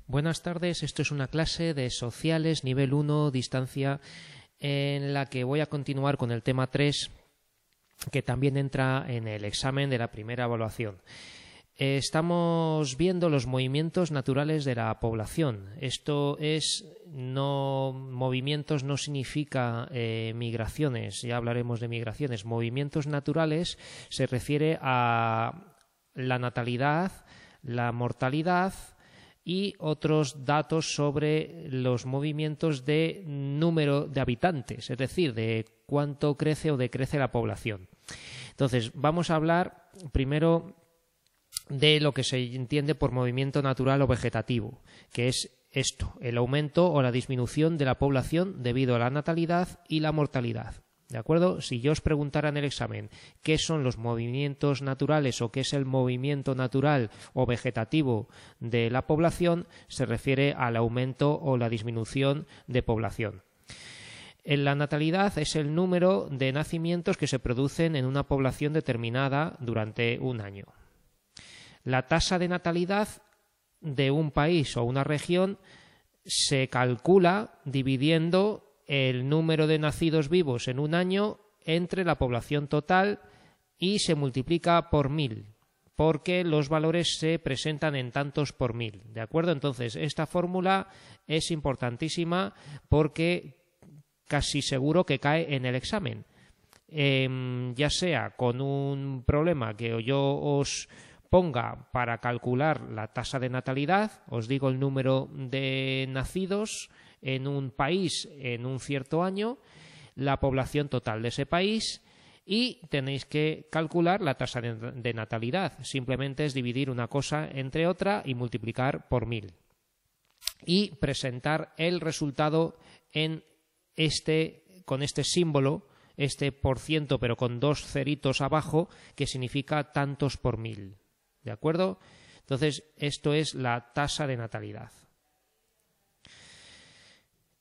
Buenas tardes, esto es una clase de sociales nivel 1, distancia, en la que voy a continuar con el tema 3, que también entra en el examen de la primera evaluación. Estamos viendo los movimientos naturales de la población. Esto es, movimientos no significa migraciones, ya hablaremos de migraciones. Movimientos naturales se refiere a la natalidad, la mortalidad y otros datos sobre los movimientos de número de habitantes, es decir, de cuánto crece o decrece la población. Entonces, vamos a hablar primero de lo que se entiende por movimiento natural o vegetativo, que es esto, el aumento o la disminución de la población debido a la natalidad y la mortalidad. ¿De acuerdo? Si yo os preguntara en el examen qué son los movimientos naturales o qué es el movimiento natural o vegetativo de la población, se refiere al aumento o la disminución de población. La natalidad es el número de nacimientos que se producen en una población determinada durante un año. La tasa de natalidad de un país o una región se calcula dividiendo el número de nacidos vivos en un año entre la población total y se multiplica por 1000, porque los valores se presentan en tantos por 1000, ¿de acuerdo? Entonces, esta fórmula es importantísima porque casi seguro que cae en el examen, ya sea con un problema que yo os ponga para calcular la tasa de natalidad, os digo el número de nacidos en un país en un cierto año, la población total de ese país y tenéis que calcular la tasa de natalidad. Simplemente es dividir una cosa entre otra y multiplicar por 1000. Y presentar el resultado con este símbolo, este por ciento, pero con dos ceritos abajo, que significa tantos por 1000. ¿De acuerdo? Entonces, esto es la tasa de natalidad.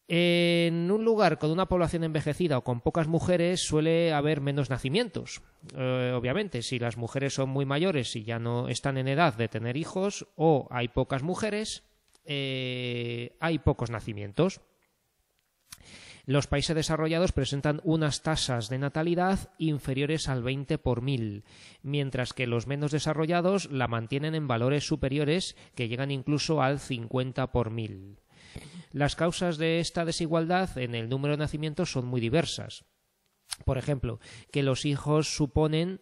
En un lugar con una población envejecida o con pocas mujeres suele haber menos nacimientos. Obviamente, si las mujeres son muy mayores y ya no están en edad de tener hijos o hay pocas mujeres, hay pocos nacimientos. Los países desarrollados presentan unas tasas de natalidad inferiores al 20 por 1000, mientras que los menos desarrollados la mantienen en valores superiores que llegan incluso al 50 por 1000. Las causas de esta desigualdad en el número de nacimientos son muy diversas. Por ejemplo, que los hijos suponen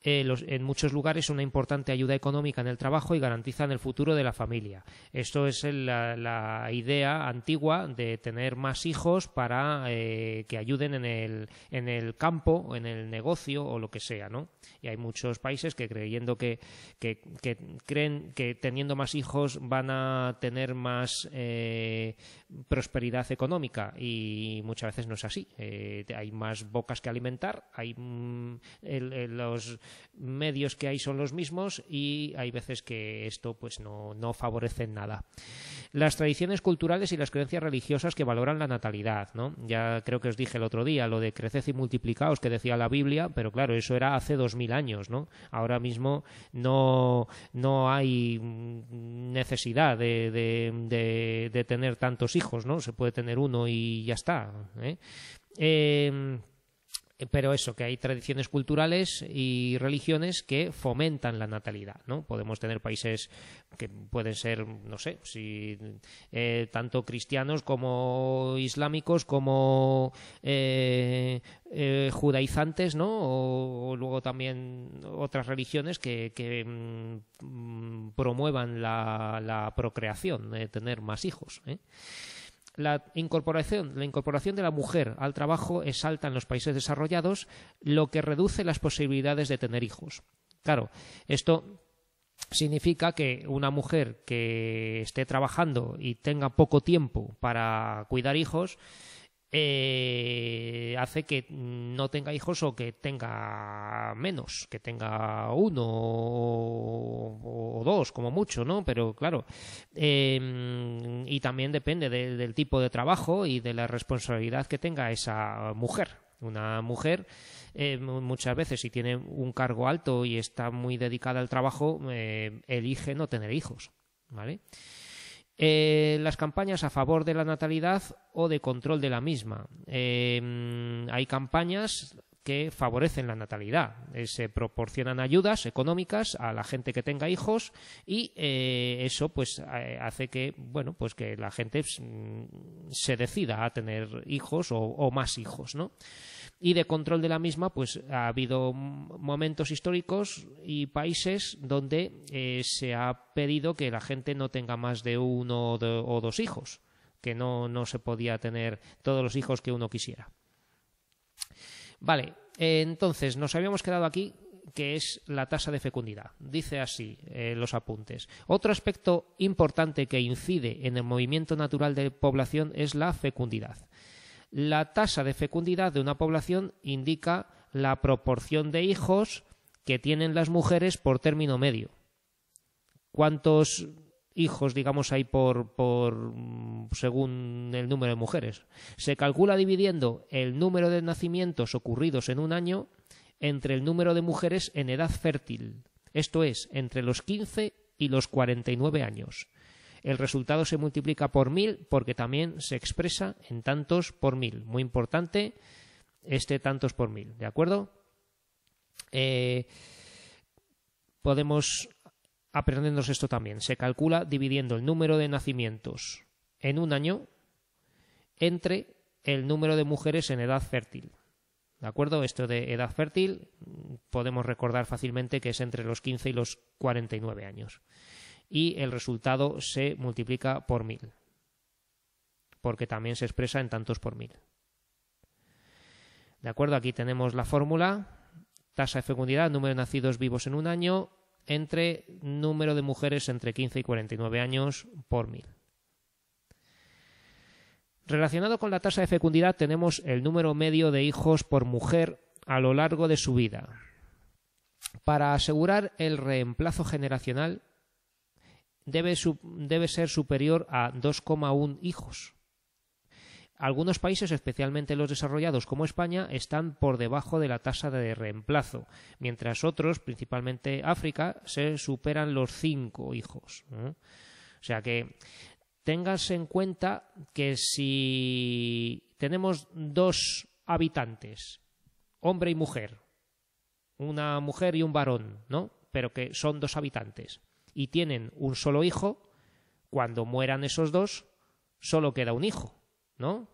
en muchos lugares una importante ayuda económica en el trabajo y garantizan el futuro de la familia. Esto es la idea antigua de tener más hijos para que ayuden en el campo, en el negocio o lo que sea, ¿no? Y hay muchos países que creyendo que creen que teniendo más hijos van a tener más prosperidad económica y muchas veces no es así. Hay más bocas que alimentar, hay los medios que hay son los mismos y hay veces que esto pues no favorece en nada. Las tradiciones culturales y las creencias religiosas que valoran la natalidad, ¿no? Ya creo que os dije el otro día lo de creced y multiplicaos que decía la Biblia, pero claro, eso era hace 2000 años, ¿no? Ahora mismo no hay necesidad de tener tantos hijos, ¿no? Se puede tener uno y ya está, pero eso, que hay tradiciones culturales y religiones que fomentan la natalidad, ¿no? Podemos tener países que pueden ser, no sé, si tanto cristianos como islámicos como judaizantes, ¿no? O luego también otras religiones que promuevan la procreación, tener más hijos, La incorporación de la mujer al trabajo es alta en los países desarrollados, lo que reduce las posibilidades de tener hijos. Claro, esto significa que una mujer que esté trabajando y tenga poco tiempo para cuidar hijos hace que no tenga hijos o que tenga menos, que tenga uno o dos como mucho, ¿no? Pero claro, y también depende del tipo de trabajo y de la responsabilidad que tenga esa mujer. Una mujer muchas veces, si tiene un cargo alto y está muy dedicada al trabajo, elige no tener hijos, ¿vale? Las campañas a favor de la natalidad o de control de la misma. Hay campañas que favorecen la natalidad. Se proporcionan ayudas económicas a la gente que tenga hijos y eso pues hace que, bueno, pues que la gente se decida a tener hijos o más hijos, ¿no? Y de control de la misma, pues ha habido momentos históricos y países donde se ha pedido que la gente no tenga más de uno o dos hijos, que no se podía tener todos los hijos que uno quisiera. Vale, entonces nos habíamos quedado aquí, que es la tasa de fecundidad. Dice así los apuntes. Otro aspecto importante que incide en el movimiento natural de población es la fecundidad. La tasa de fecundidad de una población indica la proporción de hijos que tienen las mujeres por término medio. ¿Cuántos hijos, digamos, hay según el número de mujeres? Se calcula dividiendo el número de nacimientos ocurridos en un año entre el número de mujeres en edad fértil, esto es, entre los 15 y los 49 años. El resultado se multiplica por 1000 porque también se expresa en tantos por 1000. Muy importante tantos por 1000, ¿de acuerdo? Podemos aprendernos esto también. Se calcula dividiendo el número de nacimientos en un año entre el número de mujeres en edad fértil. ¿De acuerdo? Esto de edad fértil podemos recordar fácilmente que es entre los 15 y los 49 años. Y el resultado se multiplica por 1000, porque también se expresa en tantos por 1000. ¿De acuerdo? Aquí tenemos la fórmula: tasa de fecundidad, número de nacidos vivos en un año, entre número de mujeres entre 15 y 49 años por 1000. Relacionado con la tasa de fecundidad tenemos el número medio de hijos por mujer a lo largo de su vida. Para asegurar el reemplazo generacional debe ser superior a 2,1 hijos. Algunos países, especialmente los desarrollados como España, están por debajo de la tasa de reemplazo, mientras otros, principalmente África, se superan los 5 hijos, ¿no? O sea que tengas en cuenta que si tenemos 2 habitantes, hombre y mujer, una mujer y un varón, ¿no? Pero que son 2 habitantes y tienen un solo hijo, cuando mueran esos 2, solo queda un hijo, ¿no?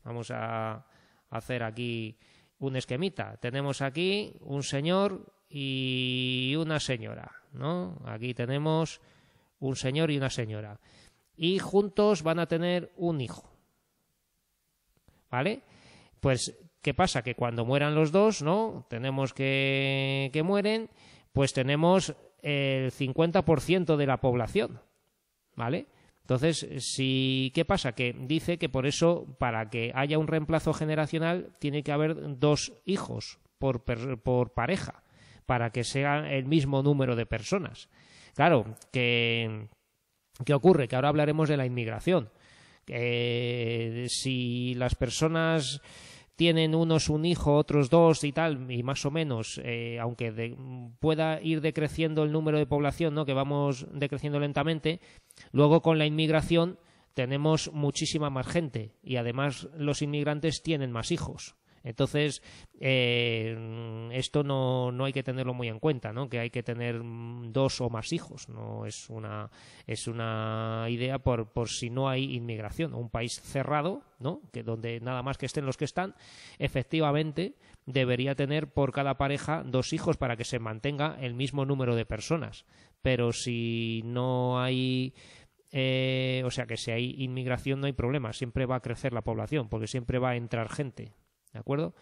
Vamos a hacer aquí un esquemita. Tenemos aquí un señor y una señora, ¿no? Aquí tenemos un señor y una señora. Y juntos van a tener un hijo, ¿vale? Pues, ¿qué pasa? Que cuando mueran los 2, ¿no? Tenemos que mueren, pues tenemos el 50% de la población, ¿vale? Entonces, ¿qué pasa? Que dice que por eso, para que haya un reemplazo generacional, tiene que haber 2 hijos por pareja, para que sea el mismo número de personas. Claro, ¿qué ocurre? Que ahora hablaremos de la inmigración. Si las personas tienen unos un hijo, otros 2 y tal, y más o menos, aunque pueda ir decreciendo el número de población, ¿no? Que vamos decreciendo lentamente, luego con la inmigración tenemos muchísima más gente y además los inmigrantes tienen más hijos. Entonces, esto no hay que tenerlo muy en cuenta, ¿no? Que hay que tener 2 o más hijos. No es una idea por si no hay inmigración. Un país cerrado, ¿no? Que donde nada más que estén los que están, efectivamente debería tener por cada pareja 2 hijos para que se mantenga el mismo número de personas. Pero si no hay... o sea que si hay inmigración no hay problema. Siempre va a crecer la población porque siempre va a entrar gente. ¿De acuerdo?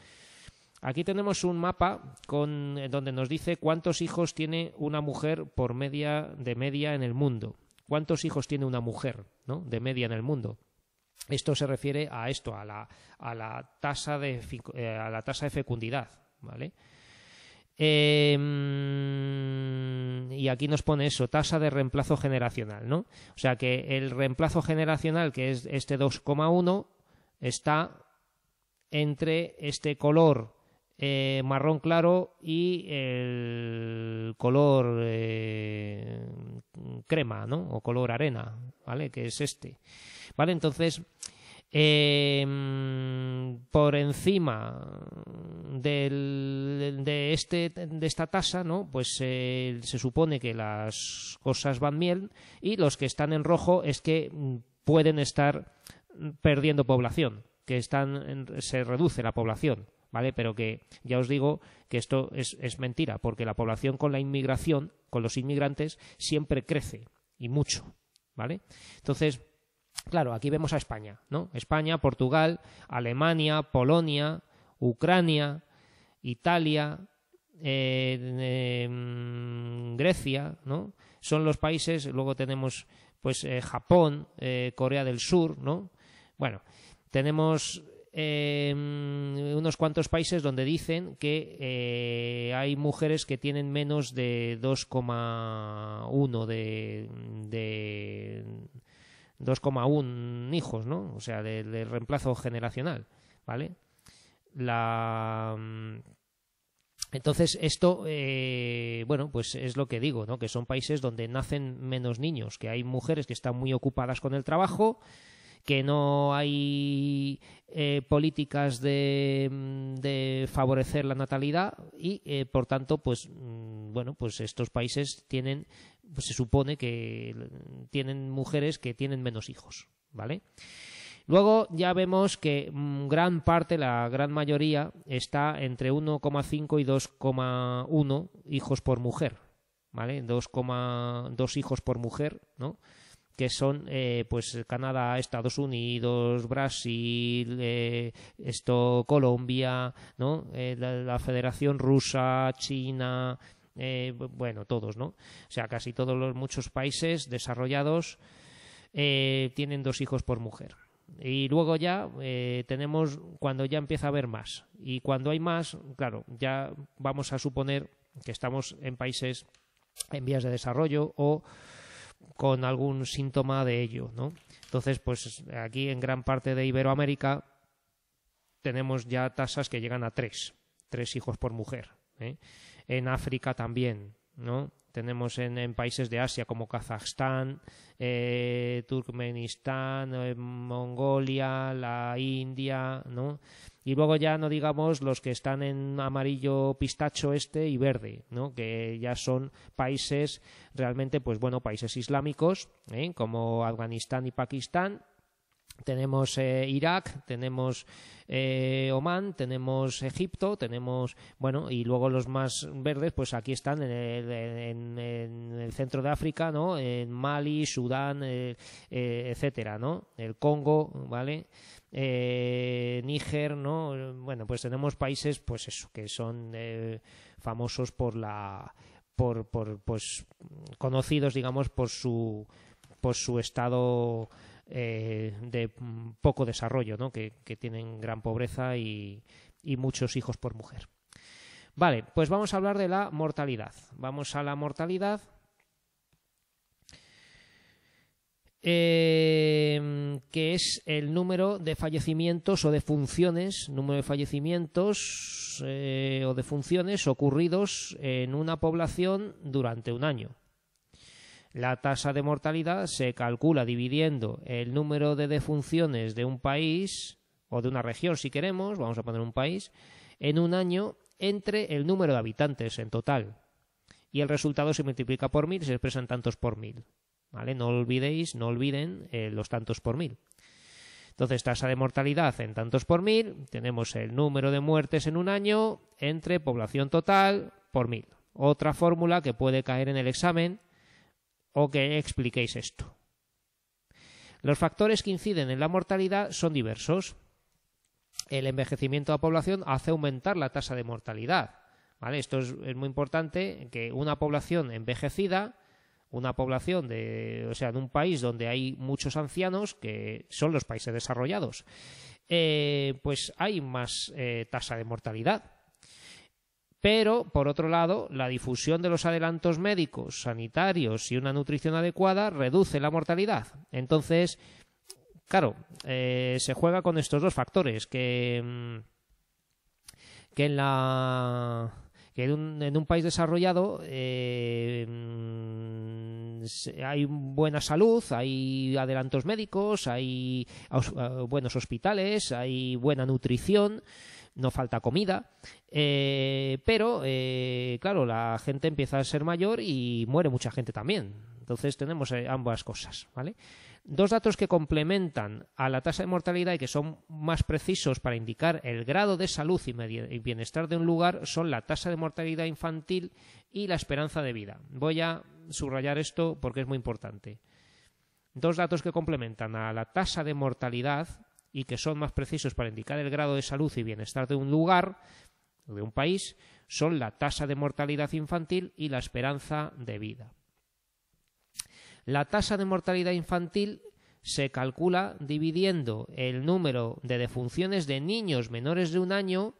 Aquí tenemos un mapa donde nos dice cuántos hijos tiene una mujer de media en el mundo. ¿Cuántos hijos tiene una mujer, ¿no? De media en el mundo? Esto se refiere a esto, a la tasa de fecundidad, ¿vale? Y aquí nos pone eso, tasa de reemplazo generacional, ¿no? O sea que el reemplazo generacional, que es este 2,1, está entre este color marrón claro y el color crema, ¿no? O color arena, ¿vale? Que es este, ¿vale? Entonces, por encima de esta tasa, ¿no? Pues se supone que las cosas van bien, y los que están en rojo es que pueden estar perdiendo población, que se reduce la población, ¿vale? Pero que ya os digo que esto es mentira, porque la población con la inmigración, con los inmigrantes, siempre crece, y mucho, ¿vale? Entonces, claro, aquí vemos a España, ¿no? España, Portugal, Alemania, Polonia, Ucrania, Italia, Grecia, ¿no? Son los países. Luego tenemos, pues, Japón, Corea del Sur, ¿no? Bueno, tenemos unos cuantos países donde dicen que hay mujeres que tienen menos de 2,1 de 2,1 hijos, ¿no? O sea, de reemplazo generacional, ¿vale? Entonces, esto, bueno, pues es lo que digo, ¿no? Que son países donde nacen menos niños, que hay mujeres que están muy ocupadas con el trabajo, que no hay políticas de favorecer la natalidad, y por tanto, pues bueno, pues estos países tienen, pues se supone que tienen mujeres que tienen menos hijos, ¿vale? Luego ya vemos que gran parte, la gran mayoría, está entre 1,5 y 2,1 hijos por mujer, ¿vale? 2,2 hijos por mujer, ¿no? Que son pues Canadá, Estados Unidos, Brasil, Colombia, ¿no? La Federación Rusa, China, bueno, todos, ¿no? O sea, casi muchos países desarrollados tienen 2 hijos por mujer. Y luego ya tenemos cuando ya empieza a haber más. Y cuando hay más, claro, ya vamos a suponer que estamos en países en vías de desarrollo o con algún síntoma de ello, ¿no? Entonces, pues aquí en gran parte de Iberoamérica tenemos ya tasas que llegan a 3 hijos por mujer, ¿eh? En África también, ¿no? Tenemos en países de Asia como Kazajstán, Turkmenistán, Mongolia, la India, ¿no? Y luego ya no digamos los que están en amarillo pistacho y verde, ¿no? Que ya son países realmente, pues bueno, países islámicos, como Afganistán y Pakistán. Tenemos Irak, tenemos Omán, tenemos Egipto, tenemos, bueno, y luego los más verdes, pues aquí están en el centro de África, ¿no? En Mali, Sudán, etcétera, ¿no? El Congo, ¿vale? Níger, ¿no? Bueno, pues tenemos países, pues eso, que son famosos pues conocidos, digamos, por su estado de poco desarrollo, ¿no? Que tienen gran pobreza y muchos hijos por mujer. Vale, pues vamos a hablar de la mortalidad. Vamos a la mortalidad. Que es el número de fallecimientos o defunciones, o defunciones ocurridos en una población durante un año. La tasa de mortalidad se calcula dividiendo el número de defunciones de un país o de una región, si queremos, vamos a poner un país, en un año entre el número de habitantes en total. Y el resultado se multiplica por 1000 y se expresa en tantos por 1000. ¿Vale? No olviden los tantos por 1000. Entonces, tasa de mortalidad en tantos por 1000, tenemos el número de muertes en un año entre población total por 1000. Otra fórmula que puede caer en el examen o que expliquéis esto. Los factores que inciden en la mortalidad son diversos. El envejecimiento de la población hace aumentar la tasa de mortalidad, ¿vale? Esto es muy importante, que una población envejecida, una población de un país donde hay muchos ancianos, que son los países desarrollados, pues hay más tasa de mortalidad. Pero, por otro lado, la difusión de los adelantos médicos, sanitarios y una nutrición adecuada reduce la mortalidad. Entonces, claro, se juega con estos dos factores, que que en un país desarrollado hay buena salud, hay adelantos médicos, hay buenos hospitales, hay buena nutrición, no falta comida, pero claro, la gente empieza a ser mayor y muere mucha gente también. Entonces tenemos ambas cosas, ¿vale? Dos datos que complementan a la tasa de mortalidad y que son más precisos para indicar el grado de salud y bienestar de un lugar son la tasa de mortalidad infantil y la esperanza de vida. Voy a subrayar esto porque es muy importante. Dos datos que complementan a la tasa de mortalidad y que son más precisos para indicar el grado de salud y bienestar de un lugar, de un país, son la tasa de mortalidad infantil y la esperanza de vida. La tasa de mortalidad infantil se calcula dividiendo el número de defunciones de niños menores de un año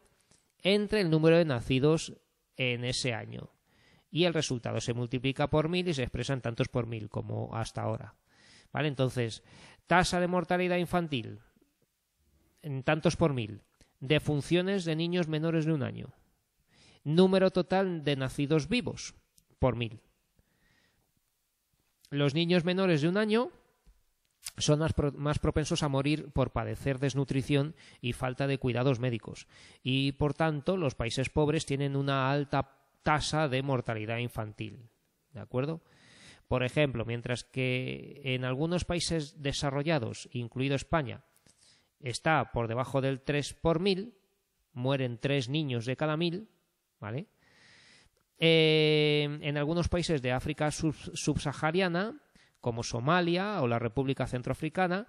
entre el número de nacidos en ese año. Y el resultado se multiplica por 1000 y se expresa en tantos por 1000 como hasta ahora. ¿Vale? Entonces, tasa de mortalidad infantil en tantos por 1000. Defunciones de niños menores de un año. Número total de nacidos vivos por 1000. Los niños menores de un año son más propensos a morir por padecer desnutrición y falta de cuidados médicos. Y, por tanto, los países pobres tienen una alta tasa de mortalidad infantil. ¿De acuerdo? Por ejemplo, mientras que en algunos países desarrollados, incluido España, está por debajo del 3 por 1000, mueren 3 niños de cada 1000, ¿vale? En algunos países de África subsahariana, como Somalia o la República Centroafricana,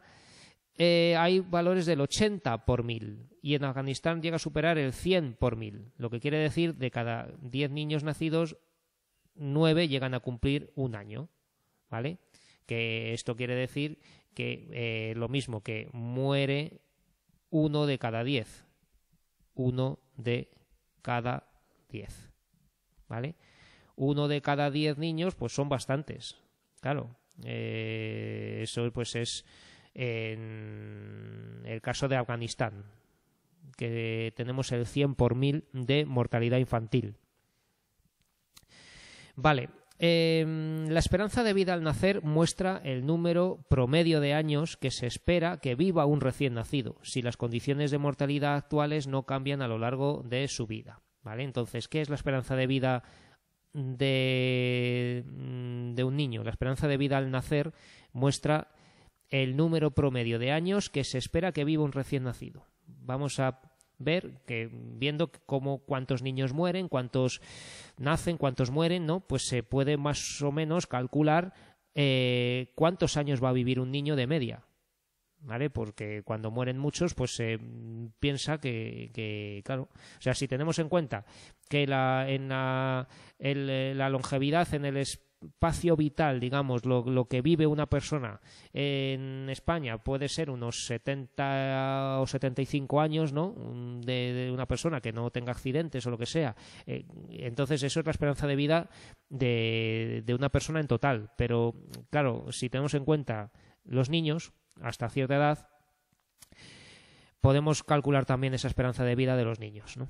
hay valores del 80 por 1000 y en Afganistán llega a superar el 100 por 1000, lo que quiere decir de cada 10 niños nacidos, 9 llegan a cumplir un año, ¿vale? Que esto quiere decir que lo mismo que muere 1 de cada 10, 1 de cada 10. ¿Vale? 1 de cada 10 niños, pues son bastantes. Claro, eso pues es en el caso de Afganistán, que tenemos el 100 por 1000 de mortalidad infantil. Vale, la esperanza de vida al nacer muestra el número promedio de años que se espera que viva un recién nacido, si las condiciones de mortalidad actuales no cambian a lo largo de su vida. ¿Vale? Entonces, ¿qué es la esperanza de vida de un niño? La esperanza de vida al nacer muestra el número promedio de años que se espera que viva un recién nacido. Vamos a ver que viendo cuántos niños mueren, cuántos nacen, cuántos mueren, ¿no? Pues se puede más o menos calcular cuántos años va a vivir un niño de media. ¿Vale? Porque cuando mueren muchos, pues se piensa que claro, o sea, si tenemos en cuenta que la longevidad en el espacio vital, digamos, lo que vive una persona en España puede ser unos 70 o 75 años, ¿no? De una persona que no tenga accidentes o lo que sea. Entonces eso es la esperanza de vida de una persona en total. Pero claro, si tenemos en cuenta los niños hasta cierta edad, podemos calcular también esa esperanza de vida de los niños, ¿no?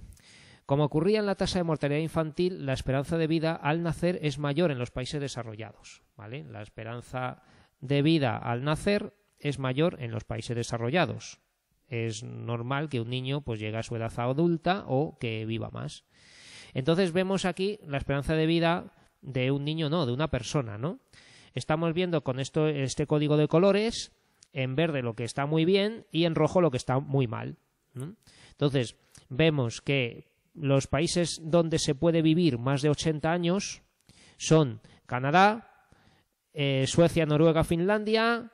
Como ocurría en la tasa de mortalidad infantil, la esperanza de vida al nacer es mayor en los países desarrollados, ¿vale? La esperanza de vida al nacer es mayor en los países desarrollados. Es normal que un niño pues llegue a su edad adulta o que viva más. Entonces vemos aquí la esperanza de vida de un niño, no, de una persona, ¿no? Estamos viendo con este código de colores en verde lo que está muy bien y en rojo lo que está muy mal, ¿no? Entonces, vemos que los países donde se puede vivir más de 80 años son Canadá, Suecia, Noruega, Finlandia,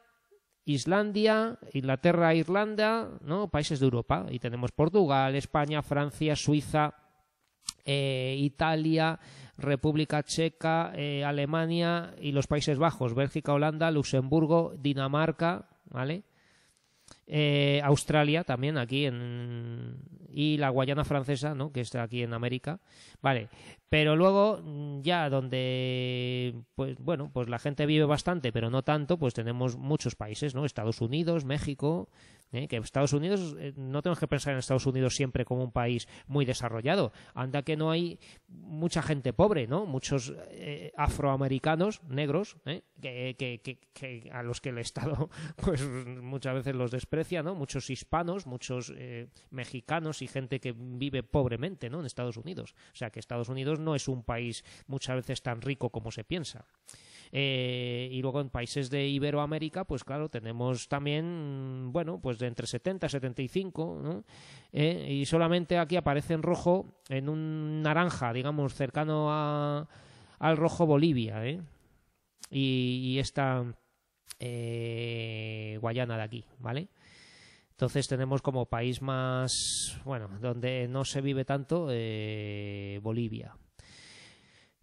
Islandia, Inglaterra, Irlanda, ¿no? Países de Europa. Y tenemos Portugal, España, Francia, Suiza, Italia, República Checa, Alemania y los Países Bajos, Bélgica, Holanda, Luxemburgo, Dinamarca, ¿vale? Australia también aquí y la Guayana Francesa, ¿no? Que está aquí en América, vale. Pero luego, ya donde, pues bueno, pues la gente vive bastante, pero no tanto, pues tenemos muchos países, ¿no? Estados Unidos, México, que Estados Unidos, no tenemos que pensar en Estados Unidos siempre como un país muy desarrollado. Anda que no hay mucha gente pobre, ¿no? Muchos afroamericanos, negros, que a los que el Estado, pues muchas veces los desprecia, ¿no? Muchos hispanos, muchos mexicanos y gente que vive pobremente, ¿no? En Estados Unidos. O sea que Estados Unidos no es un país muchas veces tan rico como se piensa. Y luego en países de Iberoamérica, pues claro, tenemos también, bueno, pues de entre 70 y 75, ¿no? Y solamente aquí aparece en rojo, en un naranja, digamos, cercano al rojo Bolivia, y esta Guayana de aquí, ¿vale? Entonces tenemos como país más, bueno, donde no se vive tanto, Bolivia.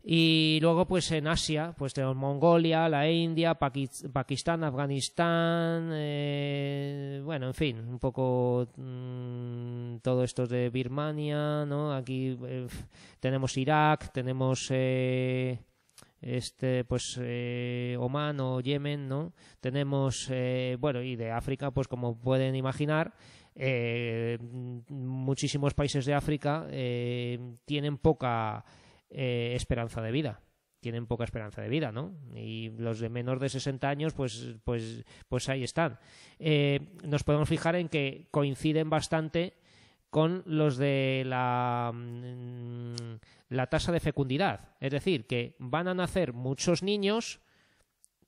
Y luego, pues en Asia, pues tenemos Mongolia, la India, Pakistán, Afganistán, bueno, en fin, un poco todo esto de Birmania, ¿no? Aquí tenemos Irak, tenemos Omán o Yemen, ¿no? Tenemos, bueno, y de África, pues como pueden imaginar, muchísimos países de África tienen poca esperanza de vida. Tienen poca esperanza de vida, ¿no? Y los de menos de 60 años, pues ahí están. Nos podemos fijar en que coinciden bastante con los de la tasa de fecundidad. Es decir, que van a nacer muchos niños,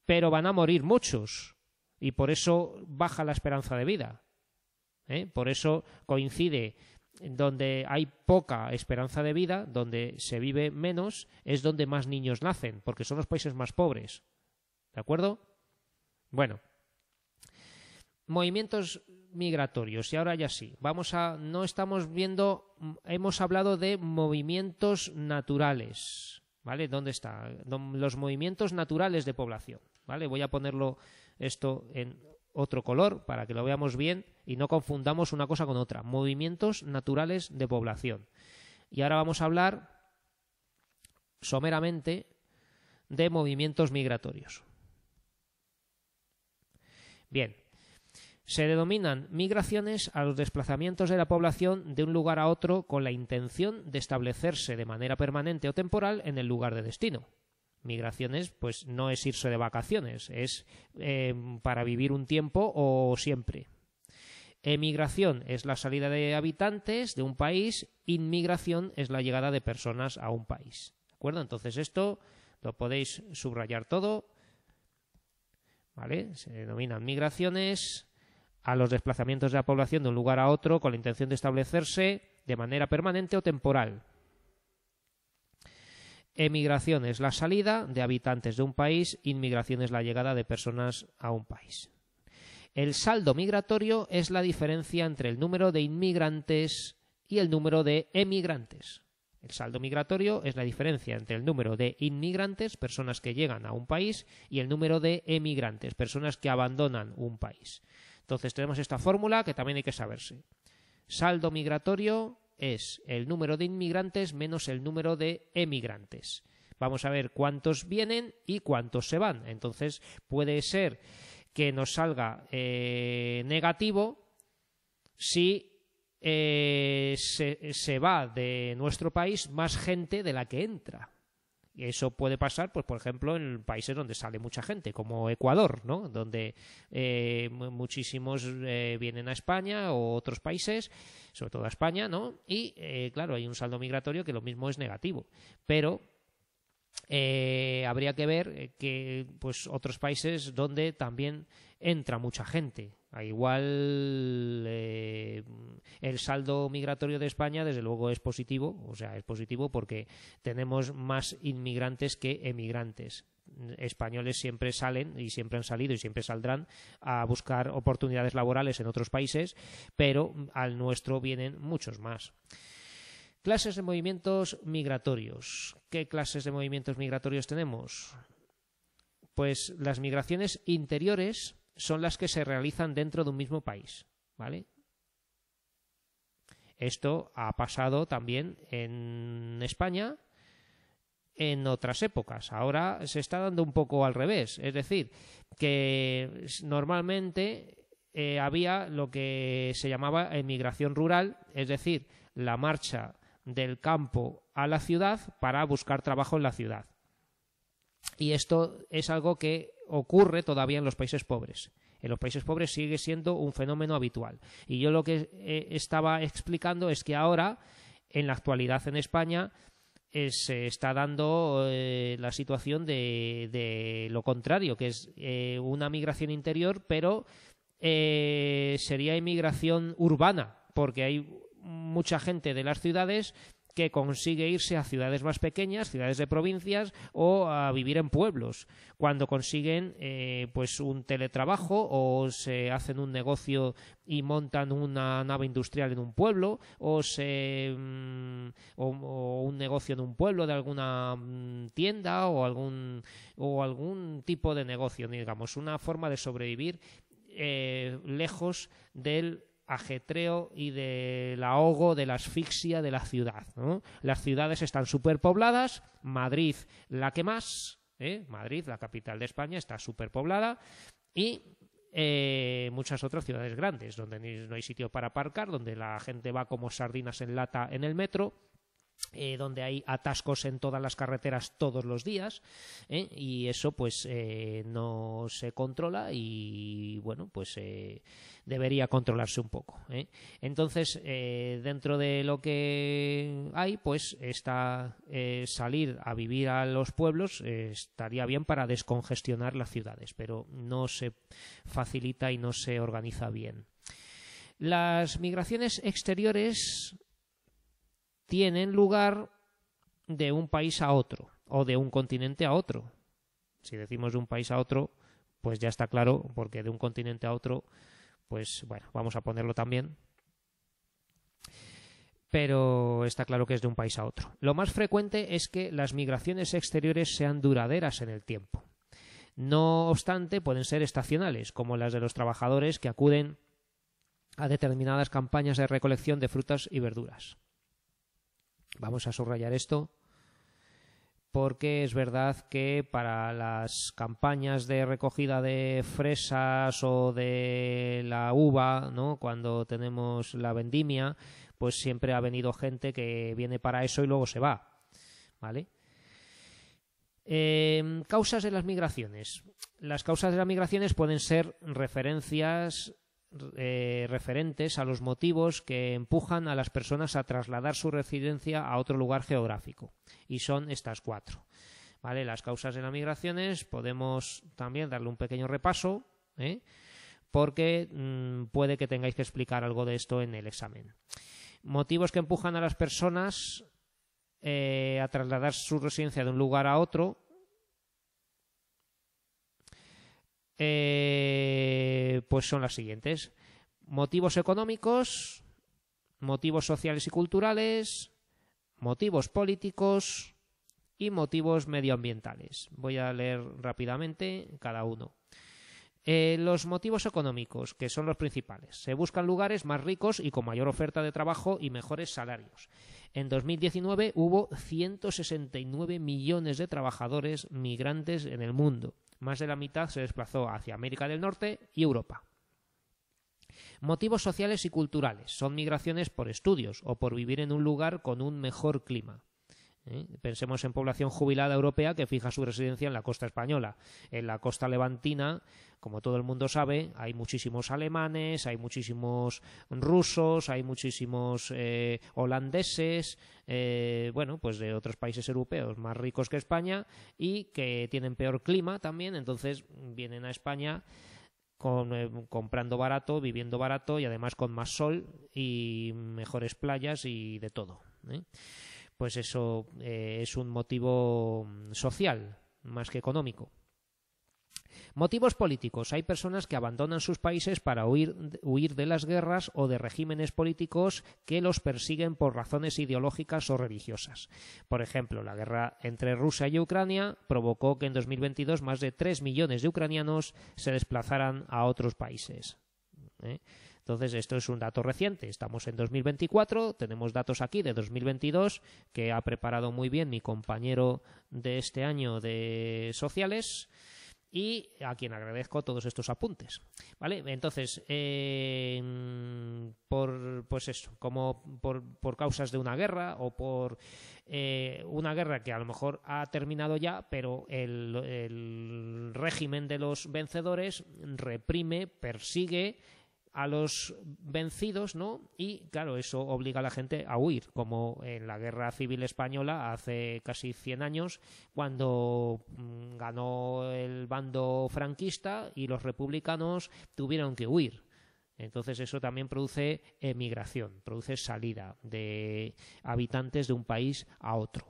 pero van a morir muchos. Y por eso baja la esperanza de vida. Por eso coincide. Donde hay poca esperanza de vida, donde se vive menos, es donde más niños nacen, porque son los países más pobres. ¿De acuerdo? Bueno. Movimientos migratorios. Y ahora ya sí. No estamos viendo, hemos hablado de movimientos naturales. ¿Vale? ¿Dónde está? Los movimientos naturales de población. ¿Vale? Voy a ponerlo esto en otro color para que lo veamos bien y no confundamos una cosa con otra. Movimientos naturales de población. Y ahora vamos a hablar someramente de movimientos migratorios. Bien, se denominan migraciones a los desplazamientos de la población de un lugar a otro con la intención de establecerse de manera permanente o temporal en el lugar de destino. Migraciones, pues no es irse de vacaciones, es para vivir un tiempo o siempre. Emigración es la salida de habitantes de un país, inmigración es la llegada de personas a un país. ¿De acuerdo? Entonces esto lo podéis subrayar todo. ¿Vale? Se denominan migraciones a los desplazamientos de la población de un lugar a otro con la intención de establecerse de manera permanente o temporal. Emigración es la salida de habitantes de un país, inmigración es la llegada de personas a un país. El saldo migratorio es la diferencia entre el número de inmigrantes y el número de emigrantes. El saldo migratorio es la diferencia entre el número de inmigrantes, personas que llegan a un país, y el número de emigrantes, personas que abandonan un país. Entonces tenemos esta fórmula que también hay que saberse. Saldo migratorio es el número de inmigrantes menos el número de emigrantes. Vamos a ver cuántos vienen y cuántos se van. Entonces puede ser que nos salga negativo si se va de nuestro país más gente de la que entra. Y eso puede pasar, pues por ejemplo, en países donde sale mucha gente, como Ecuador, ¿no? Donde muchísimos vienen a España o otros países, sobre todo a España, ¿no? Y claro, hay un saldo migratorio que lo mismo es negativo, pero habría que ver que pues otros países donde también entra mucha gente. Igual el saldo migratorio de España desde luego es positivo, o sea, es positivo porque tenemos más inmigrantes que emigrantes. Españoles siempre salen y siempre han salido y siempre saldrán a buscar oportunidades laborales en otros países, pero al nuestro vienen muchos más. Clases de movimientos migratorios. ¿Qué clases de movimientos migratorios tenemos? Pues las migraciones interiores son las que se realizan dentro de un mismo país, ¿vale? Esto ha pasado también en España, en otras épocas. Ahora se está dando un poco al revés, es decir, que normalmente había lo que se llamaba emigración rural, es decir, la marcha del campo a la ciudad para buscar trabajo en la ciudad. Y esto es algo que ocurre todavía en los países pobres. En los países pobres sigue siendo un fenómeno habitual. Y yo lo que estaba explicando es que ahora, en la actualidad en España, se está dando la situación de lo contrario, que es una migración interior, pero sería inmigración urbana, porque hay mucha gente de las ciudades que consigue irse a ciudades más pequeñas, ciudades de provincias, o a vivir en pueblos, cuando consiguen pues un teletrabajo, o se hacen un negocio y montan una nave industrial en un pueblo, o un negocio en un pueblo de alguna tienda o algún tipo de negocio, digamos, una forma de sobrevivir lejos del ajetreo y del ahogo, de la asfixia de la ciudad, ¿no? Las ciudades están superpobladas, Madrid la que más, Madrid, la capital de España, está superpoblada, y muchas otras ciudades grandes, donde no hay sitio para aparcar, donde la gente va como sardinas en lata en el metro, donde hay atascos en todas las carreteras todos los días, y eso pues no se controla, y bueno, pues debería controlarse un poco, Entonces, dentro de lo que hay, pues está salir a vivir a los pueblos estaría bien para descongestionar las ciudades, pero no se facilita y no se organiza bien. Las migraciones exteriores tienen lugar de un país a otro o de un continente a otro. Si decimos de un país a otro, pues ya está claro, porque de un continente a otro, pues bueno, vamos a ponerlo también. Pero está claro que es de un país a otro. Lo más frecuente es que las migraciones exteriores sean duraderas en el tiempo. No obstante, pueden ser estacionales, como las de los trabajadores que acuden a determinadas campañas de recolección de frutas y verduras. Vamos a subrayar esto porque es verdad que para las campañas de recogida de fresas o de la uva, ¿no?, cuando tenemos la vendimia, pues siempre ha venido gente que viene para eso y luego se va, ¿vale? Causas de las migraciones. Las causas de las migraciones pueden ser referentes a los motivos que empujan a las personas a trasladar su residencia a otro lugar geográfico, y son estas 4, ¿vale? Las causas de las migraciones podemos también darle un pequeño repaso, porque puede que tengáis que explicar algo de esto en el examen. Motivos que empujan a las personas a trasladar su residencia de un lugar a otro. Pues son las siguientes: motivos económicos, motivos sociales y culturales, motivos políticos y motivos medioambientales. Voy a leer rápidamente cada uno. Los motivos económicos, que son los principales. Se buscan lugares más ricos y con mayor oferta de trabajo y mejores salarios. En 2019 hubo 169 millones de trabajadores migrantes en el mundo. Más de la mitad se desplazó hacia América del Norte y Europa. Motivos sociales y culturales. Son migraciones por estudios o por vivir en un lugar con un mejor clima. Pensemos en población jubilada europea que fija su residencia en la costa española. En la costa levantina, como todo el mundo sabe, hay muchísimos alemanes, hay muchísimos rusos, hay muchísimos holandeses, bueno, pues de otros países europeos más ricos que España y que tienen peor clima también, entonces vienen a España comprando barato, viviendo barato y además con más sol y mejores playas y de todo, Pues eso es un motivo social más que económico. Motivos políticos. Hay personas que abandonan sus países para huir de las guerras o de regímenes políticos que los persiguen por razones ideológicas o religiosas. Por ejemplo, la guerra entre Rusia y Ucrania provocó que en 2022 más de 3 millones de ucranianos se desplazaran a otros países. ¿eh? Entonces, esto es un dato reciente. Estamos en 2024, tenemos datos aquí de 2022 que ha preparado muy bien mi compañero de este año de sociales y a quien agradezco todos estos apuntes. ¿Vale? Entonces, por causas de una guerra o por una guerra que a lo mejor ha terminado ya, pero el régimen de los vencedores reprime, persigue a los vencidos, ¿no? Y claro, eso obliga a la gente a huir, como en la Guerra Civil Española hace casi 100 años, cuando ganó el bando franquista y los republicanos tuvieron que huir. Entonces eso también produce emigración, produce salida de habitantes de un país a otro.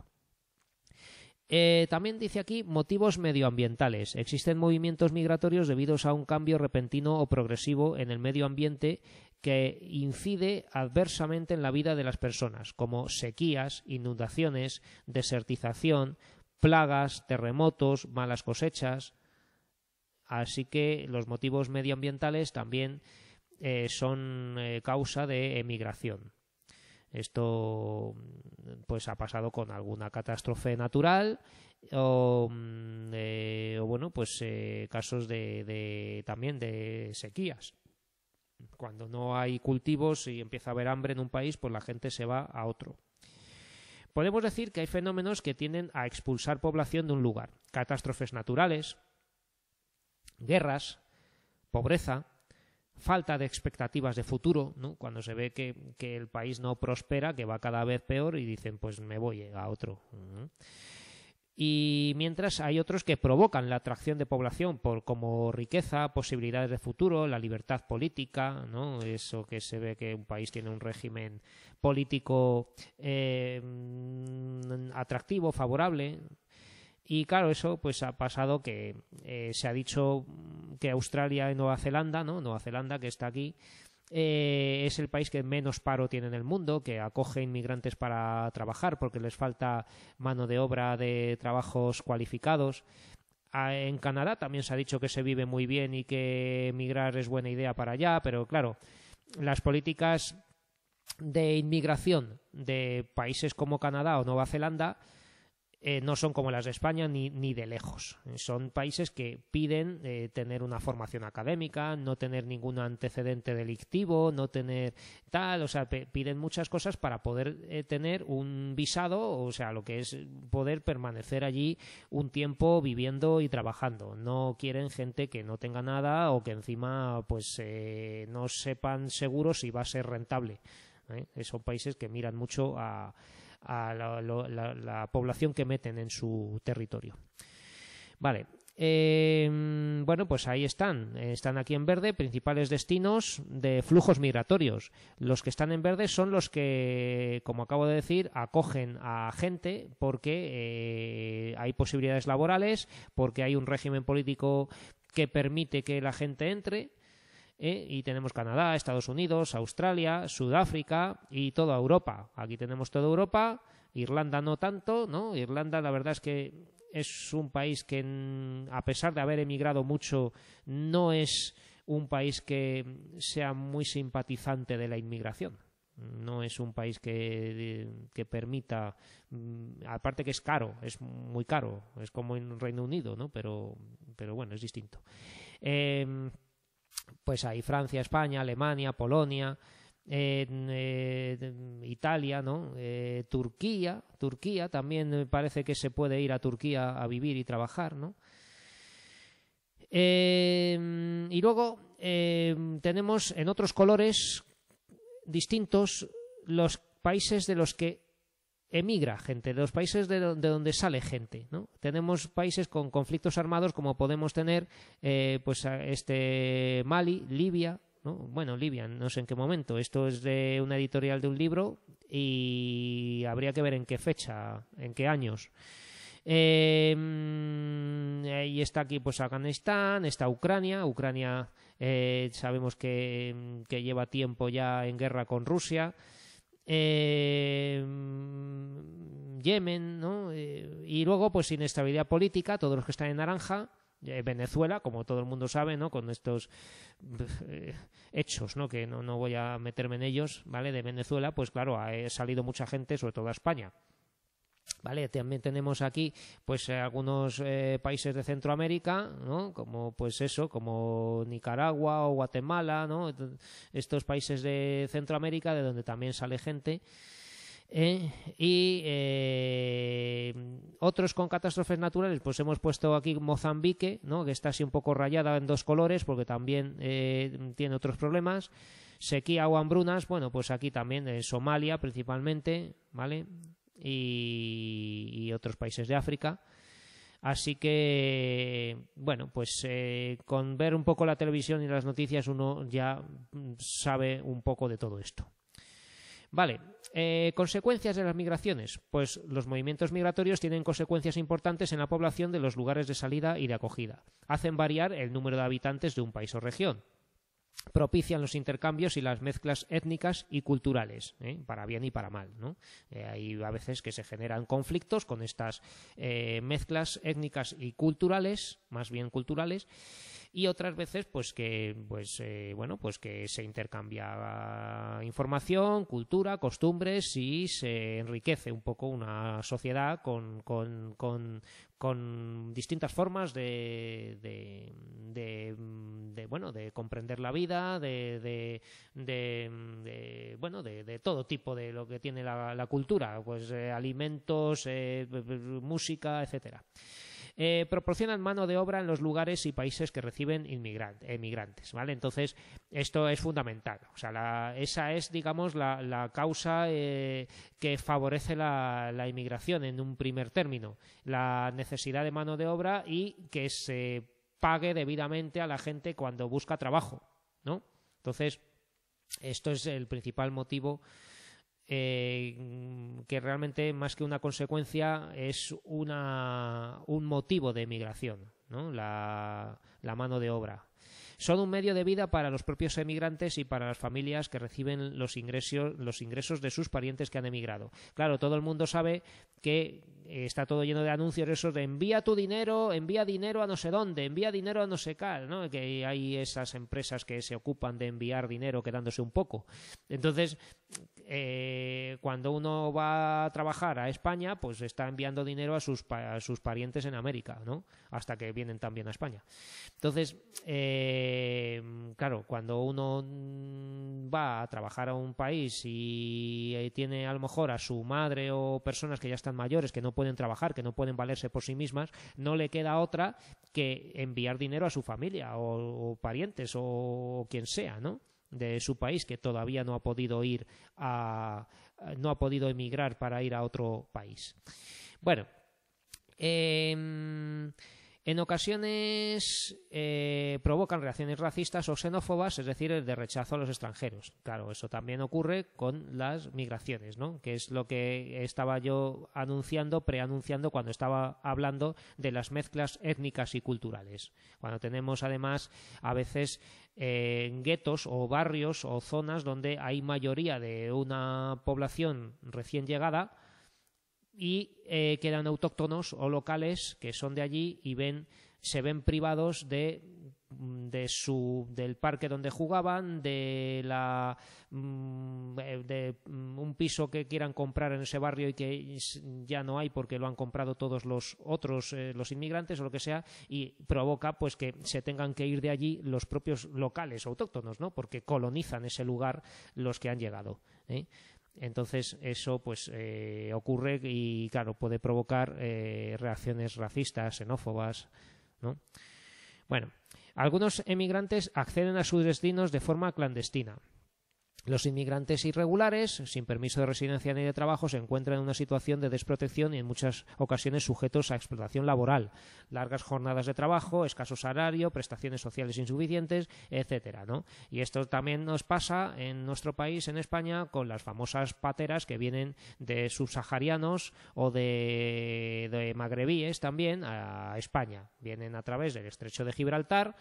También dice aquí motivos medioambientales. Existen movimientos migratorios debidos a un cambio repentino o progresivo en el medio ambiente que incide adversamente en la vida de las personas, como sequías, inundaciones, desertización, plagas, terremotos, malas cosechas. Así que los motivos medioambientales también son causa de emigración. Esto pues ha pasado con alguna catástrofe natural o bueno, pues casos también de sequías. Cuando no hay cultivos y empieza a haber hambre en un país, pues la gente se va a otro. Podemos decir que hay fenómenos que tienden a expulsar población de un lugar. Catástrofes naturales, guerras, pobreza, falta de expectativas de futuro, ¿no? Cuando se ve que el país no prospera, que va cada vez peor y dicen, pues me voy a otro. Y mientras hay otros que provocan la atracción de población como riqueza, posibilidades de futuro, la libertad política, ¿no? Eso que se ve que un país tiene un régimen político atractivo, favorable. Y claro, eso pues ha pasado que se ha dicho que Australia y Nueva Zelanda, ¿no? Nueva Zelanda, que está aquí, es el país que menos paro tiene en el mundo, que acoge inmigrantes para trabajar porque les falta mano de obra de trabajos cualificados. En Canadá también se ha dicho que se vive muy bien y que emigrar es buena idea para allá, pero claro, las políticas de inmigración de países como Canadá o Nueva Zelanda no son como las de España ni de lejos. Son países que piden tener una formación académica, no tener ningún antecedente delictivo, no tener tal, o sea, piden muchas cosas para poder tener un visado, o sea, lo que es poder permanecer allí un tiempo viviendo y trabajando. No quieren gente que no tenga nada o que encima pues no sepan seguro si va a ser rentable. Son países que miran mucho a la población que meten en su territorio. Vale. Bueno, pues ahí están aquí en verde, principales destinos de flujos migratorios. Los que están en verde son los que, como acabo de decir, acogen a gente porque hay posibilidades laborales, porque hay un régimen político que permite que la gente entre. Y tenemos Canadá, Estados Unidos, Australia, Sudáfrica y toda Europa. Aquí tenemos toda Europa, Irlanda no tanto, ¿no? Irlanda la verdad es que es un país que, a pesar de haber emigrado mucho, no es un país que sea muy simpatizante de la inmigración. No es un país que permita, aparte que es caro, es muy caro, es como en Reino Unido, ¿no? Pero bueno, es distinto. Pues hay Francia, España, Alemania, Polonia, Italia, ¿no? Turquía también parece que se puede ir a Turquía a vivir y trabajar, ¿no? Y luego tenemos en otros colores distintos los países de los que emigra gente, de los países de donde sale gente, ¿no? Tenemos países con conflictos armados como podemos tener pues Mali, Libia, ¿no? Bueno, Libia, no sé en qué momento. Esto es de una editorial de un libro y habría que ver en qué fecha, en qué años. Y está aquí pues Afganistán, está Ucrania. Sabemos que lleva tiempo ya en guerra con Rusia. Yemen, ¿no? Y luego pues inestabilidad política, todos los que están en naranja, Venezuela, como todo el mundo sabe, ¿no? Con estos hechos, ¿no? Que no voy a meterme en ellos, ¿vale? De Venezuela, pues claro, ha salido mucha gente, sobre todo a España. Vale, también tenemos aquí pues algunos países de Centroamérica, ¿no? Como pues eso, como Nicaragua o Guatemala, ¿no? Estos países de Centroamérica de donde también sale gente. Otros con catástrofes naturales, pues hemos puesto aquí Mozambique, ¿no? Que está así un poco rayada en dos colores porque también tiene otros problemas. Sequía o hambrunas, bueno, pues aquí también Somalia principalmente, ¿vale? Y otros países de África. Así que, bueno, pues con ver un poco la televisión y las noticias uno ya sabe un poco de todo esto. Vale, consecuencias de las migraciones. Pues los movimientos migratorios tienen consecuencias importantes en la población de los lugares de salida y de acogida. Hacen variar el número de habitantes de un país o región. Propician los intercambios y las mezclas étnicas y culturales, para bien y para mal, ¿no? Hay a veces que se generan conflictos con estas mezclas étnicas y culturales, más bien culturales, y otras veces pues que que se intercambia información, cultura, costumbres y se enriquece un poco una sociedad con distintas formas de comprender la vida, de todo tipo de lo que tiene la cultura, pues alimentos, música, etcétera. Proporcionan mano de obra en los lugares y países que reciben emigrantes, ¿vale? Entonces, esto es fundamental. O sea, esa es, digamos, la causa que favorece la inmigración en un primer término. La necesidad de mano de obra y que se pague debidamente a la gente cuando busca trabajo, ¿no? Entonces, esto es el principal motivo que realmente más que una consecuencia es un motivo de emigración, ¿no? La mano de obra. Son un medio de vida para los propios emigrantes y para las familias que reciben los ingresos de sus parientes que han emigrado. Claro, todo el mundo sabe que está todo lleno de anuncios esos de envía dinero a no sé dónde, envía dinero a no sé qué, ¿no? Que hay esas empresas que se ocupan de enviar dinero quedándose un poco. Entonces, cuando uno va a trabajar a España, pues está enviando dinero a sus parientes en América, ¿no? Hasta que vienen también a España. Entonces, claro, cuando uno va a trabajar a un país y tiene a lo mejor a su madre o personas que ya están mayores, que no pueden trabajar, que no pueden valerse por sí mismas, no le queda otra que enviar dinero a su familia o parientes o quien sea, ¿no? De su país, que todavía no ha podido no ha podido emigrar para ir a otro país. Bueno, en ocasiones provocan reacciones racistas o xenófobas, es decir, el de rechazo a los extranjeros. Claro, eso también ocurre con las migraciones, ¿no? Que es lo que estaba yo preanunciando cuando estaba hablando de las mezclas étnicas y culturales. Cuando tenemos además a veces guetos o barrios o zonas donde hay mayoría de una población recién llegada y quedan autóctonos o locales que son de allí y se ven privados del parque donde jugaban, de un piso que quieran comprar en ese barrio y que ya no hay porque lo han comprado todos los otros, los inmigrantes o lo que sea, y provoca pues que se tengan que ir de allí los propios locales autóctonos, ¿no? Porque colonizan ese lugar los que han llegado, ¿eh? Entonces eso pues ocurre y claro, puede provocar reacciones racistas, xenófobas, ¿no? Bueno, algunos emigrantes acceden a sus destinos de forma clandestina. Los inmigrantes irregulares, sin permiso de residencia ni de trabajo, se encuentran en una situación de desprotección y en muchas ocasiones sujetos a explotación laboral, largas jornadas de trabajo, escaso salario, prestaciones sociales insuficientes, etcétera, ¿no? Y esto también nos pasa en nuestro país, en España, con las famosas pateras que vienen de subsaharianos o de magrebíes también a España. Vienen a través del estrecho de Gibraltar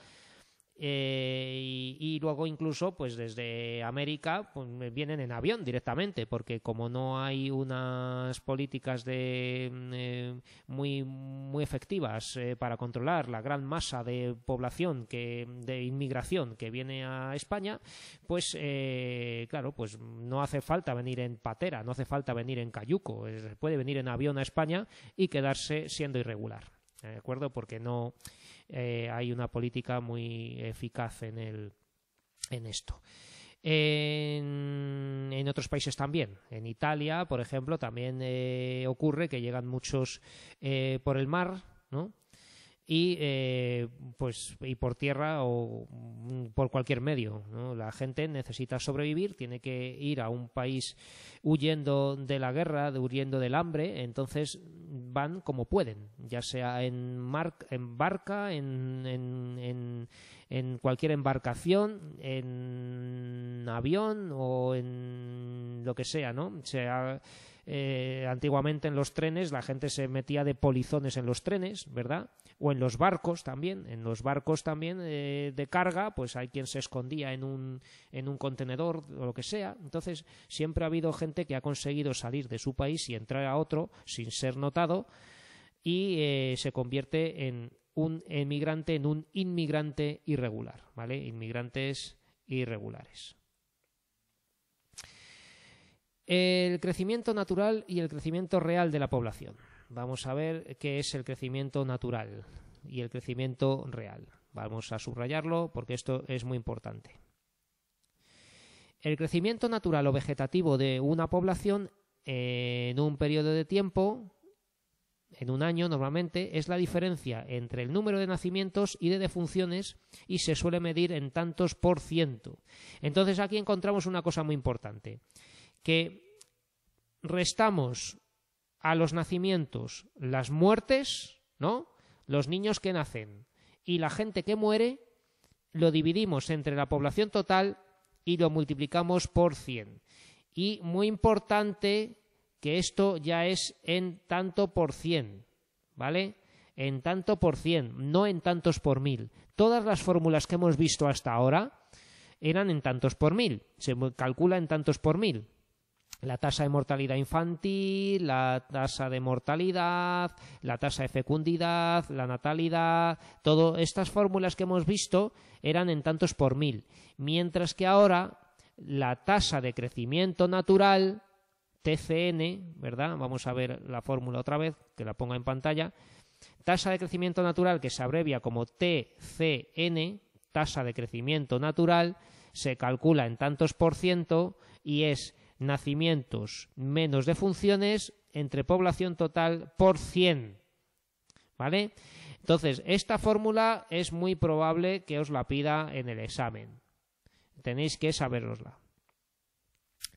y luego incluso pues desde América pues vienen en avión directamente, porque como no hay unas políticas muy efectivas para controlar la gran masa de población de inmigración que viene a España, pues claro, pues no hace falta venir en patera, no hace falta venir en cayuco, puede venir en avión a España y quedarse siendo irregular, ¿de acuerdo? Porque no hay una política muy eficaz en esto. En otros países también. En Italia, por ejemplo, también ocurre que llegan muchos por el mar, ¿no? Y por tierra o por cualquier medio, ¿no? La gente necesita sobrevivir, tiene que ir a un país huyendo de la guerra, huyendo del hambre, entonces van como pueden, ya sea en barca, en cualquier embarcación, en avión o en lo que sea, ¿no? Antiguamente en los trenes la gente se metía de polizones en los trenes, ¿verdad? O en los barcos también, de carga, pues hay quien se escondía en un contenedor o lo que sea. Entonces siempre ha habido gente que ha conseguido salir de su país y entrar a otro sin ser notado y se convierte en un emigrante, en un inmigrante irregular, ¿vale? Inmigrantes irregulares. El crecimiento natural y el crecimiento real de la población. Vamos a ver qué es el crecimiento natural y el crecimiento real. Vamos a subrayarlo porque esto es muy importante. El crecimiento natural o vegetativo de una población en un periodo de tiempo, en un año normalmente, es la diferencia entre el número de nacimientos y de defunciones y se suele medir en tantos por ciento. Entonces aquí encontramos una cosa muy importante, que restamos a los nacimientos las muertes, ¿no? Los niños que nacen y la gente que muere lo dividimos entre la población total y lo multiplicamos por 100. Y muy importante que esto ya es en tanto por 100, ¿vale? En tanto por 100, no en tantos por 1000. Todas las fórmulas que hemos visto hasta ahora eran en tantos por 1000, se calcula en tantos por 1000. La tasa de mortalidad infantil, la tasa de mortalidad, la tasa de fecundidad, la natalidad, todas estas fórmulas que hemos visto eran en tantos por 1000, mientras que ahora la tasa de crecimiento natural, TCN, ¿verdad? Vamos a ver la fórmula otra vez, que la ponga en pantalla. Tasa de crecimiento natural, que se abrevia como TCN, tasa de crecimiento natural, se calcula en tantos por ciento y es nacimientos menos defunciones entre población total por 100, ¿vale? Entonces, esta fórmula es muy probable que os la pida en el examen. Tenéis que saberosla.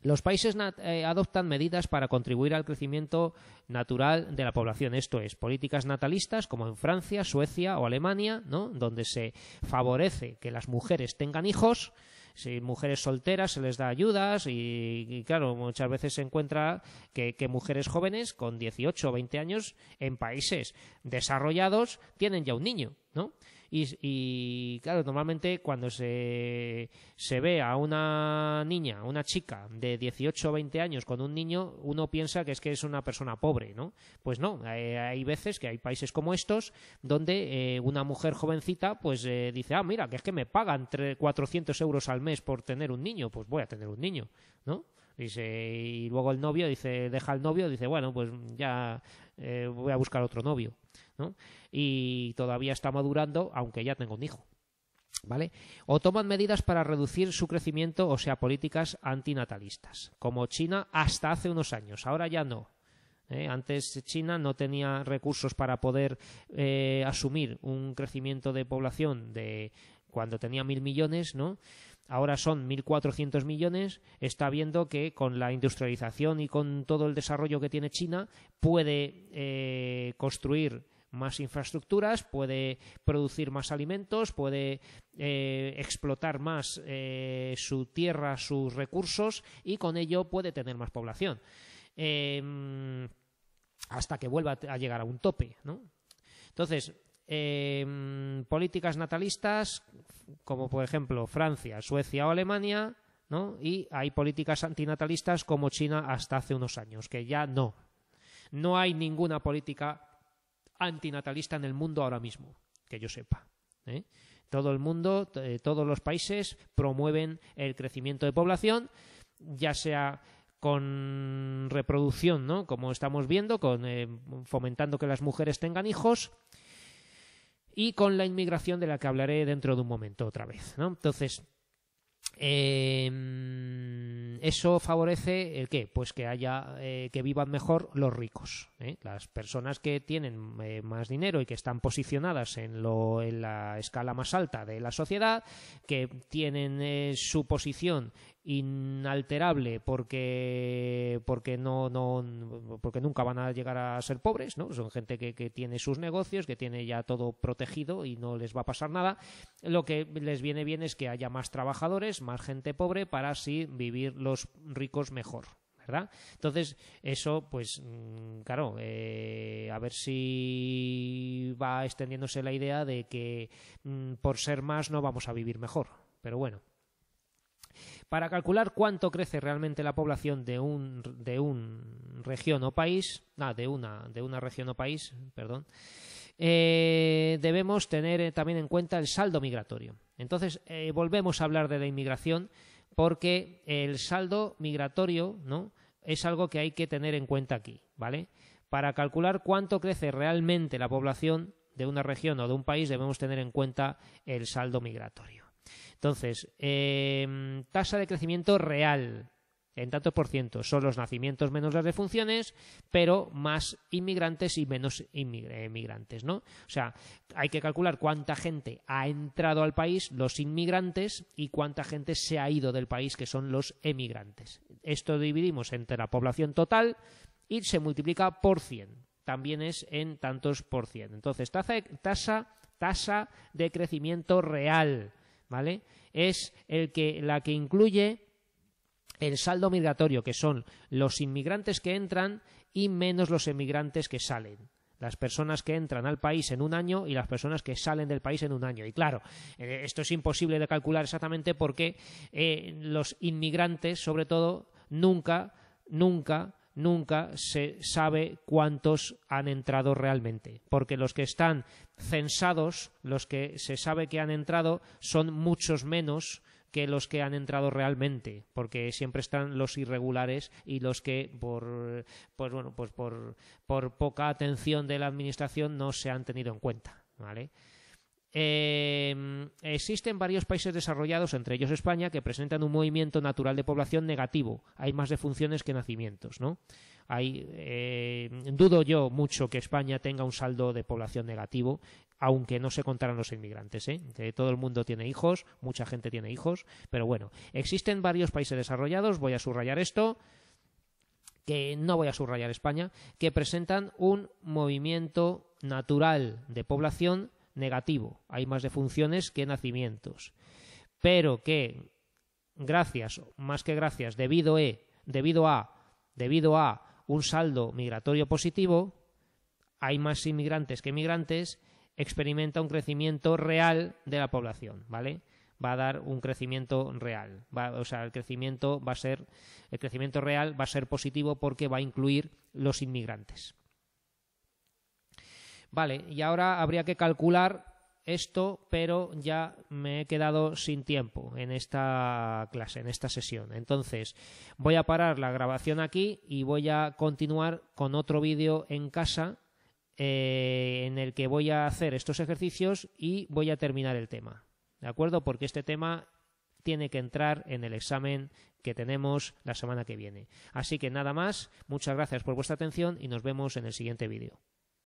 Los países adoptan medidas para contribuir al crecimiento natural de la población, esto es, políticas natalistas como en Francia, Suecia o Alemania, ¿no? Donde se favorece que las mujeres tengan hijos. Si mujeres solteras se les da ayudas y claro, muchas veces se encuentra que mujeres jóvenes con 18 o 20 años en países desarrollados tienen ya un niño, ¿no? Y claro, normalmente cuando se ve a una niña, una chica de 18 o 20 años con un niño, uno piensa que es una persona pobre, ¿no? Pues no, hay veces que hay países como estos donde una mujer jovencita pues dice, mira, que es que me pagan 400 euros al mes por tener un niño, pues voy a tener un niño, ¿no? Y luego el novio deja al novio, dice, bueno, pues ya voy a buscar otro novio, ¿no? Y todavía está madurando, aunque ya tengo un hijo, ¿vale? O toman medidas para reducir su crecimiento, o sea, políticas antinatalistas, como China hasta hace unos años, ahora ya no. Antes China no tenía recursos para poder asumir un crecimiento de población de cuando tenía 1.000 millones, ¿no? Ahora son 1.400 millones, está viendo que con la industrialización y con todo el desarrollo que tiene China puede construir más infraestructuras, puede producir más alimentos, puede explotar más su tierra, sus recursos y con ello puede tener más población. Hasta que vuelva a llegar a un tope, ¿no? Entonces, políticas natalistas, como por ejemplo Francia, Suecia o Alemania, ¿no? Y hay políticas antinatalistas como China hasta hace unos años, que ya no. No hay ninguna política antinatalista en el mundo ahora mismo, que yo sepa, ¿eh? Todo el mundo, todos los países promueven el crecimiento de población, ya sea con reproducción, ¿no? Como estamos viendo, fomentando que las mujeres tengan hijos, y con la inmigración, de la que hablaré dentro de un momento otra vez, ¿no? Entonces, eso favorece el qué, pues que haya que vivan mejor los ricos, ¿eh? Las personas que tienen más dinero y que están posicionadas en la escala más alta de la sociedad, que tienen su posición inalterable porque nunca van a llegar a ser pobres, ¿no? Son gente que tiene sus negocios, que tiene ya todo protegido y no les va a pasar nada. Lo que les viene bien es que haya más trabajadores, más gente pobre, para así vivir los ricos mejor, ¿verdad? Entonces, eso, pues, claro, a ver si va extendiéndose la idea de que por ser más no vamos a vivir mejor. Pero bueno. Para calcular cuánto crece realmente la población de una región o país, debemos tener también en cuenta el saldo migratorio. Entonces, volvemos a hablar de la inmigración, porque el saldo migratorio, ¿no?, es algo que hay que tener en cuenta aquí, ¿vale? Para calcular cuánto crece realmente la población de una región o de un país, debemos tener en cuenta el saldo migratorio. Entonces, tasa de crecimiento real, en tanto por ciento, son los nacimientos menos las defunciones, pero más inmigrantes y menos emigrantes, ¿no? O sea, hay que calcular cuánta gente ha entrado al país, los inmigrantes, y cuánta gente se ha ido del país, que son los emigrantes. Esto dividimos entre la población total y se multiplica por 100. También es en tantos por cien. Entonces, tasa de crecimiento real, ¿vale? Es la que incluye el saldo migratorio, que son los inmigrantes que entran y menos los emigrantes que salen. Las personas que entran al país en un año y las personas que salen del país en un año. Y claro, esto es imposible de calcular exactamente, porque los inmigrantes, sobre todo, nunca se sabe cuántos han entrado realmente, porque los que están censados, los que se sabe que han entrado, son muchos menos que los que han entrado realmente, porque siempre están los irregulares y los que por poca atención de la administración no se han tenido en cuenta, ¿vale? Existen varios países desarrollados, entre ellos España, que presentan un movimiento natural de población negativo. Hay más defunciones que nacimientos, ¿no? Dudo yo mucho que España tenga un saldo de población negativo, aunque no se contaran los inmigrantes, ¿eh? Que todo el mundo tiene hijos, mucha gente tiene hijos, pero bueno, existen varios países desarrollados, voy a subrayar esto, que no voy a subrayar España, que presentan un movimiento natural de población negativo. Hay más defunciones que nacimientos, pero que debido a un saldo migratorio positivo, hay más inmigrantes que emigrantes, experimenta un crecimiento real de la población, ¿vale? Va a dar un crecimiento real, el crecimiento real va a ser positivo, porque va a incluir los inmigrantes. Vale, y ahora habría que calcular esto, pero ya me he quedado sin tiempo en esta clase, en esta sesión. Entonces, voy a parar la grabación aquí y voy a continuar con otro vídeo en casa, en el que voy a hacer estos ejercicios y voy a terminar el tema, ¿de acuerdo? Porque este tema tiene que entrar en el examen que tenemos la semana que viene. Así que nada más, muchas gracias por vuestra atención y nos vemos en el siguiente vídeo.